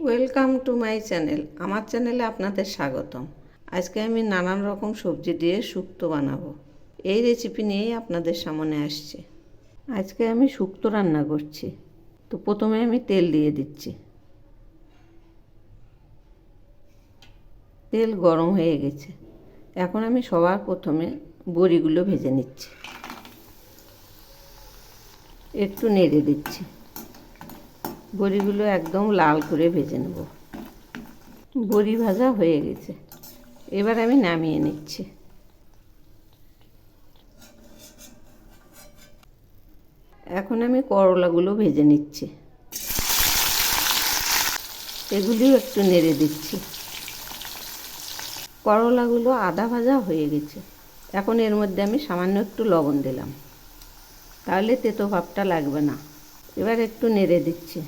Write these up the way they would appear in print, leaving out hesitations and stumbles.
Welcome to my channel. আমার চ্যানেলে আপনাদের স্বাগতম। আজকে আমি নানান রকম সবজি দিয়ে শুক্তো বানাবো। এই রেসিপি নিয়েই আপনাদের সামনে আসছে। আজকে আমি শুক্তো রান্না করছি। তো প্রথমে আমি তেল দিয়ে দিচ্ছি। তেল গরম হয়ে গেছে। এখন আমি সবার প্রথমে বড়িগুলো ভেজে নিচ্ছি। একটু নেড়ে দিচ্ছি। বড়িগুলো একদম লাল করে ভেজে নেব। বড়ি ভাজা হয়ে গেছে। এবার আমি নামিয়ে নিচ্ছি। এখন আমি করলাগুলো ভেজে নিচ্ছি। এগুলিও একটু নেড়ে দিচ্ছি। করলাগুলো আধা ভাজা হয়ে গেছে। এখন এর মধ্যে আমি সামান্য একটু লবণ দিলাম, তাহলে তেতো ভাবটা লাগবে না। এবার একটু নেড়ে দিচ্ছি।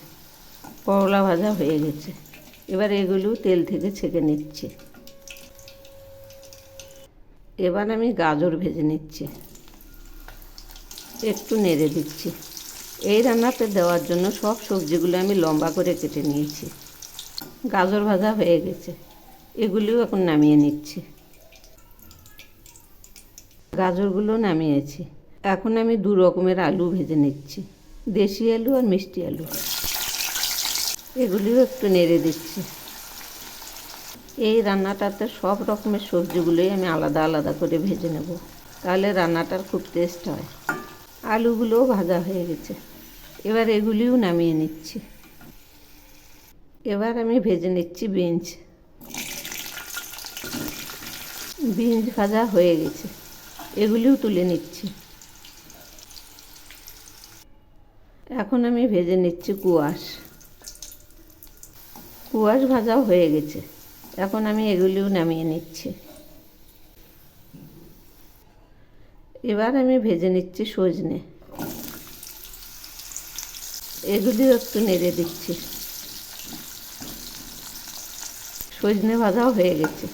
করলা ভাজা হয়ে গেছে। এবার এগুলো তেল থেকে ছেঁকে নিচ্ছি। এবার আমি গাজর ভেজে নিচ্ছি। একটু নেড়ে দিচ্ছি। এই রান্নাতে দেওয়ার জন্য সব সবজিগুলো আমি লম্বা করে কেটে নিয়েছি। গাজর ভাজা হয়ে গেছে। এগুলিও এখন নামিয়ে নিচ্ছি। গাজরগুলো নামিয়েছি। এখন আমি দু রকমের আলু ভেজে নিচ্ছি, দেশি আলু আর মিষ্টি আলু। এগুলিও একটু নেড়ে দিচ্ছি। এই রান্নাটাতে সব রকমের সবজিগুলোই আমি আলাদা আলাদা করে ভেজে নেব, তাহলে রান্নাটার খুব টেস্ট হয়। আলুগুলোও ভাজা হয়ে গেছে। এবার এগুলিও নামিয়ে নিচ্ছি। এবার আমি ভেজে নিচ্ছি বিনস। বিনস ভাজা হয়ে গেছে। এগুলিও তুলে নিচ্ছি। এখন আমি ভেজে নিচ্ছি কুয়াশ। কুয়াশ ভাজাও হয়ে গেছে। এখন আমি এগুলিও নামিয়ে নিচ্ছি। এবার আমি ভেজে নিচ্ছি সজনে। এগুলিও একটু নেড়ে দিচ্ছি। সজনে ভাজাও হয়ে গেছে।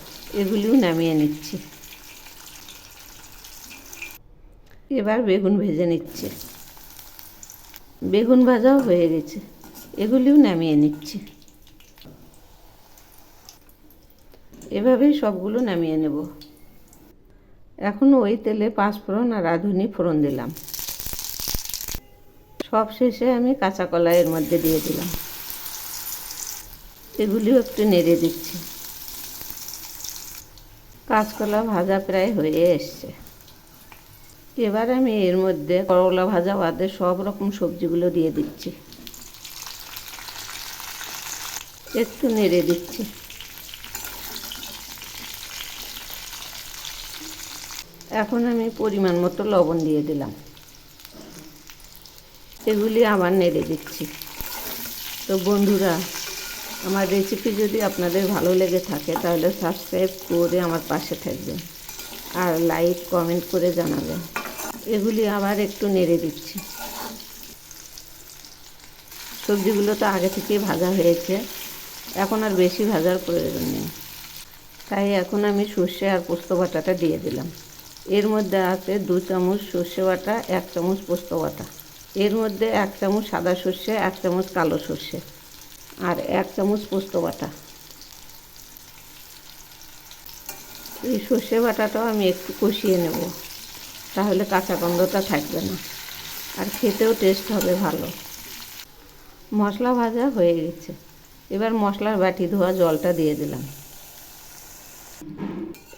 এগুলিও নামিয়ে নিচ্ছি। এবার বেগুন ভেজে নিচ্ছি। বেগুন ভাজাও হয়ে গেছে। এগুলিও নামিয়ে নিচ্ছি। এভাবেই সবগুলো নামিয়ে নেব। এখন ওই তেলে পাঁচফোড়ন আর রাঁধুনি ফোড়ন দিলাম। সব শেষে আমি কাঁচা কলা এর মধ্যে দিয়ে দিলাম। এগুলিও একটু নেড়ে দিচ্ছি। কাঁচকলা ভাজা প্রায় হয়ে এসছে। এবার আমি এর মধ্যে করলা ভাজা বাদে সব রকম সবজিগুলো দিয়ে দিচ্ছি। একটু নেড়ে দিচ্ছি। এখন আমি পরিমাণ মতো লবণ দিয়ে দিলাম। এগুলি আবার নেড়ে দিচ্ছি। তো বন্ধুরা, আমার রেসিপি যদি আপনাদের ভালো লেগে থাকে তাহলে সাবস্ক্রাইব করে আমার পাশে থাকবেন আর লাইক কমেন্ট করে জানাবেন। এগুলি আবার একটু নেড়ে দিচ্ছি। সবজিগুলো তো আগে থেকেই ভাজা হয়েছে, এখন আর বেশি ভাজার প্রয়োজন নেই। তাই এখন আমি সর্ষে আর পোস্ত বাটাটা দিয়ে দিলাম। এর মধ্যে আছে 2 চামচ সর্ষে বাটা, 1 চামচ পোস্ত বাটা। এর মধ্যে 1 চামচ সাদা সর্ষে, 1 চামচ কালো সর্ষে আর 1 চামচ পোস্ত বাটা। এই সর্ষে বাটাটাও আমি একটু কষিয়ে নেব, তাহলে কাঁচা গন্ধটা থাকবে না আর খেতেও টেস্ট হবে ভালো। মশলা ভাজা হয়ে গেছে। এবার মশলার বাটি ধোয়া জলটা দিয়ে দিলাম।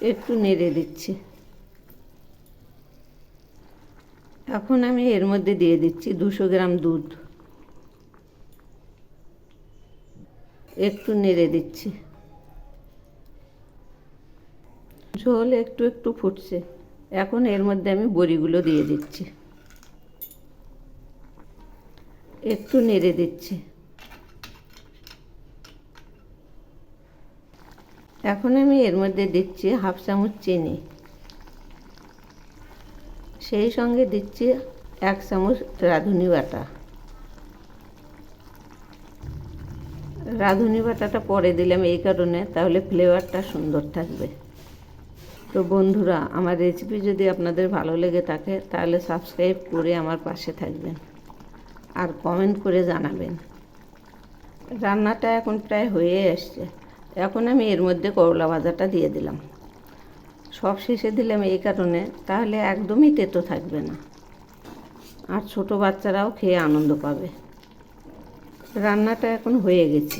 একটু নেড়ে দিচ্ছি। এখন আমি এর মধ্যে দিয়ে দিচ্ছি 200 গ্রাম দুধ। একটু নেড়ে দিচ্ছি। ঝোল একটু একটু ফুটছে। এখন এর মধ্যে আমি বড়িগুলো দিয়ে দিচ্ছি। একটু নেড়ে দিচ্ছি। এখন আমি এর মধ্যে দিচ্ছি 1/2 চামচ চিনি। সেই সঙ্গে দিচ্ছি 1 চামচ রাঁধুনি বাটা। রাঁধুনি বাটাটা পরে দিলাম এই কারণে, তাহলে ফ্লেভারটা সুন্দর থাকবে। তো বন্ধুরা, আমার রেসিপি যদি আপনাদের ভালো লেগে থাকে তাহলে সাবস্ক্রাইব করে আমার পাশে থাকবেন আর কমেন্ট করে জানাবেন। রান্নাটা এখন প্রায় হয়ে আসছে। এখন আমি এর মধ্যে করলা ভাজাটা দিয়ে দিলাম। সব শেষে দিলাম এই কারণে, তাহলে একদমই তেতো থাকবে না, আর ছোট বাচ্চারাও খেয়ে আনন্দ পাবে। রান্নাটা এখন হয়ে গেছে,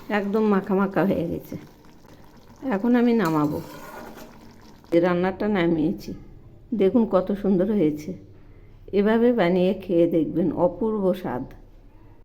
একদম মাখা মাখা হয়ে গেছে। এখন আমি নামাবো। রান্নাটা নামিয়েছি, দেখুন কত সুন্দর হয়েছে। এভাবে বানিয়ে খেয়ে দেখবেন, অপূর্ব স্বাদ।